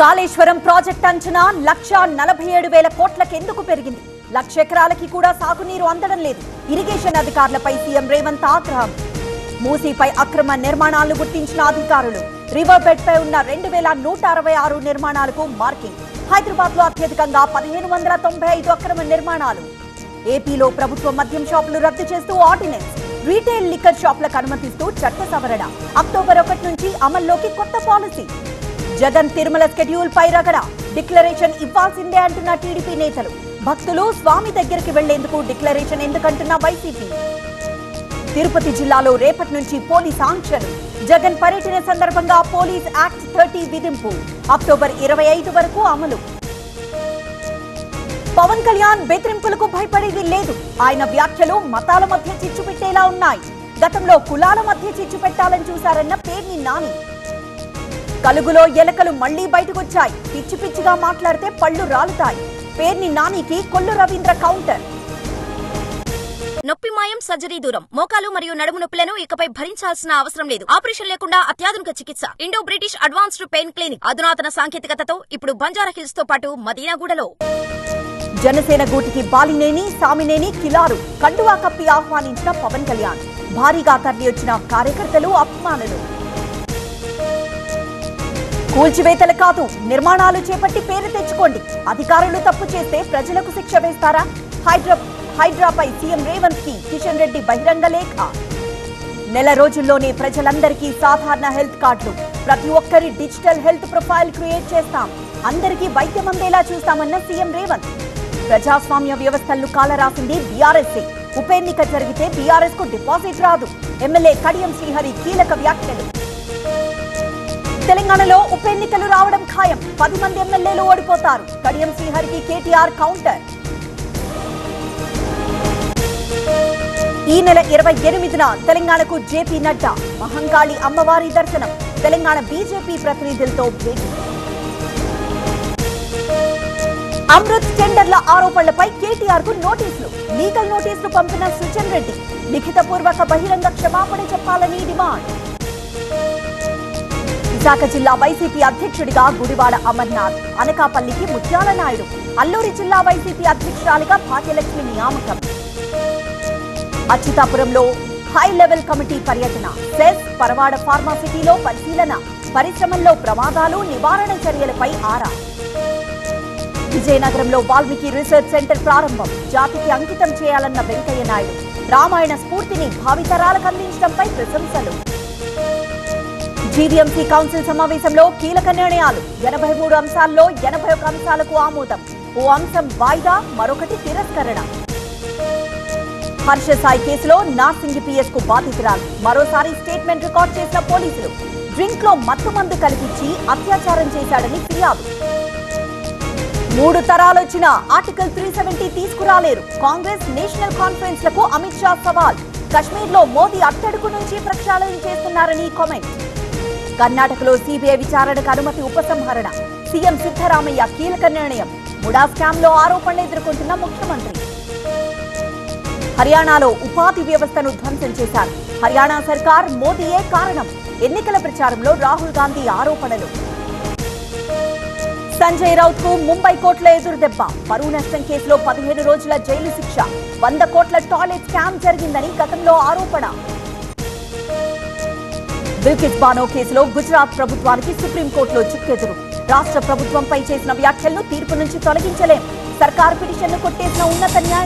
Kaleshwaram project అంచనా 1,47,000 కోట్లకు ఎందుకు పెరిగింది? 1,00,000 ఎకరాలకి కూడా సాగునీరు అందడం లేదు. ఇరిగేషన్ అధికారులపై సీఎం రేవంత్ ఆగ్రహం. మూసీపై అక్రమ నిర్మాణాలను గుర్తించిన అధికారులు. రివర్ బెడ్ పై ఉన్న 2,166 నిర్మాణాలకు మార్కింగ్. హైదరాబాద్ లో అత్యధికంగా 1,595 అక్రమ నిర్మాణాలు. ఏపీలో ప్రభుత్వ మద్యం షాపులు రద్దు చేస్తూ ఆర్డినెన్స్. రీటైల్ లిక్కర్ షాపులకు అనుమతిస్తూ చట్ట సవరణ. అక్టోబర్ 1 నుంచి అమల్లోకి కొత్త పాలసీ. జగన్ తిరుమల షెడ్యూల్ పై రగడ. డిక్లరేషన్ ఇవ్వాల్సిందే అంటున్న టీడీపీ నేతలు. భక్తులు స్వామి దగ్గరికి వెళ్లేందుకు డిక్లరేషన్ ఎందుకంటున్న వైసీపీ. తిరుపతి జిల్లాలో రేపటి నుంచి పోలీస్ ఆంక్షలు. జగన్ పర్యటన సందర్భంగా పోలీస్ యాక్ట్ 30 విధింపు. అక్టోబర్ 25 వరకు అమలు. పవన్ కళ్యాణ్ బెదిరింపులకు భయపడేది లేదు. ఆయన వ్యాఖ్యలు మతాల మధ్య చిచ్చు పెట్టేలా ఉన్నాయి. గతంలో కులాల మధ్య చిచ్చు పెట్టాలని చూశారన్న పేర్ని నాని. కలుగులో ఎలకలు మళ్లీ బయటకొచ్చాయి. పిచ్చి పిచ్చిగా మాట్లాడితే పళ్ళు రాలుతాయి. పేర్ని నానికి కొల్లు రవీంద్ర కౌంటర్. నొప్పి మాయం, సర్జరీ దూరం. మోకాలు మరియు నడుము నొప్పులను ఇకపై భరించాల్సిన అవసరం లేదు. ఆపరేషన్ లేకుండా అత్యాధునిక చికిత్స. Indo British advanced pain clinic. అధునాతన సాంకేతికతతో ఇప్పుడు బంజారా హిల్స్ తో పాటు మదీనాగూడలో. జనసేన గూటికి బాలినేని, సామినేని, కిలారు కండువా కప్పి ఆహ్వానించిన పవన్ కళ్యాణ్. భారీగా తరలివచ్చిన కార్యకర్తలు, అభిమానులు. కూల్చివేతలు కాదు, నిర్మాణాలు చేపట్టి పేరు తెచ్చుకోండి. అధికారులు తప్పు చేస్తే ప్రజలకు శిక్ష వేస్తారా? హైడ్రాపై సీఎం రేవంత్ కి కిషన్ రెడ్డి బహిరంగ లేఖ. నెల రోజుల్లోనే ప్రజలందరికీ సాధారణ హెల్త్ కార్డులు. ప్రతి ఒక్కరి డిజిటల్ హెల్త్ ప్రొఫైల్ క్రియేట్ చేస్తాం. అందరికీ వైద్యం అందేలా చూస్తామన్న సీఎం రేవంత్. ప్రజాస్వామ్య వ్యవస్థలను కాలరాసింది బీఆర్ఎస్. ఉప ఎన్నిక జరిగితే బీఆర్ఎస్ కు డిపాజిట్ రాదు. ఎమ్మెల్యే కడియం శ్రీహరి కీలక వ్యాఖ్యలు. తెలంగాణలో ఉప ఎన్నికలు రావడం ఖాయం. 10 మంది ఎమ్మెల్యేలు ఓడిపోతారు. కడియం శ్రీహరికి కేటీఆర్ కౌంటర్. ఈ నెల 28న తెలంగాణకు జేపీ నడ్డా. మహంకాళి అమ్మవారి దర్శనం. తెలంగాణ బీజేపీ ప్రతినిధులతో భేటీ. అమృత్ టెండర్ల ఆరోపణలపై కేటీఆర్ కు నోటీసులు. లీగల్ నోటీసులు పంపిన సుజన్ రెడ్డి. లిఖితపూర్వక బహిరంగ క్షమాపణ చెప్పాలని డిమాండ్. విశాఖ జిల్లా వైసీపీ అధ్యక్షుడిగా గుడివాడ అమర్నాథ్. అనకాపల్లికి ముత్యాల నాయుడు. అల్లూరి జిల్లా వైసీపీ అధ్యక్షురాలిగా భాగ్యలక్ష్మి నియామకం. అచ్యుతాపురంలో హై లెవెల్ కమిటీ పర్యటన. సెస్ పరవాడ ఫార్మాసిటీలో పరిశీలన. పరిశ్రమల్లో ప్రమాదాలు, నివారణ చర్యలపై ఆరా. విజయనగరంలో వాల్మీకి రీసెర్చ్ సెంటర్ ప్రారంభం. జాతికి అంకితం చేయాలన్న వెంకయ్య నాయుడు. రామాయణ స్ఫూర్తిని భావితరాలకు అందించడంపై ప్రశంసలు. జీవీఎంసీ కౌన్సిల్ సమావేశంలో కీలక నిర్ణయాలు. 83 అంశాల్లో 81 అంశాలకు ఆమోదం. ఓ అంశం వాయిదా, మరొకటి తిరస్కరణ. హర్ష సాయి కేసులో నార్సింగి పిఎస్ కు బాధితురాలు. మరోసారి స్టేట్మెంట్ రికార్డ్ చేసిన పోలీసులు. డ్రింక్ లో మత్తు మందు కల్పించి అత్యాచారం చేశాడని ఫిర్యాదు. 3 తరాలొచ్చిన ఆర్టికల్ 370 తీసుకురాలేరు. కాంగ్రెస్ నేషనల్ కాన్ఫరెన్స్ లకు అమిత్ షా సవాల్. కశ్మీర్ లో మోదీ అట్టడుగు నుంచి ప్రక్షాళన చేస్తున్నారని కామెంట్. కర్ణాటకలో సీబీఐ విచారణకు అనుమతి ఉపసంహరణ. సీఎం సిద్ధరామయ్య కీలక నిర్ణయం. ముడా స్కామ్ లో ఆరోపణలు ఎదుర్కొంటున్న ముఖ్యమంత్రి. హర్యానాలో ఉపాధి వ్యవస్థను ధ్వంసం చేశారు. హర్యానా సర్కార్ మోదీయే కారణం. ఎన్నికల ప్రచారంలో రాహుల్ గాంధీ ఆరోపణలు. సంజయ్ రౌత్ కు ముంబై కోర్టులో ఎదురుదెబ్బ. పరువు నష్టం కేసులో 15 రోజుల జైలు శిక్ష. 100 కోట్ల టాయిలెట్ స్కామ్ జరిగిందని గతంలో ఆరోపణ. బిల్కిస్ బానో కేసులో గుజరాత్ ప్రభుత్వానికి సుప్రీంకోర్టులో చిక్కెదురు. రాష్ట్ర ప్రభుత్వంపై చేసిన వ్యాఖ్యలను తీర్పు నుంచి తొలగించలేం. సర్కార్ పిటిషన్ను కొట్టేసిన ఉన్నత న్యాయ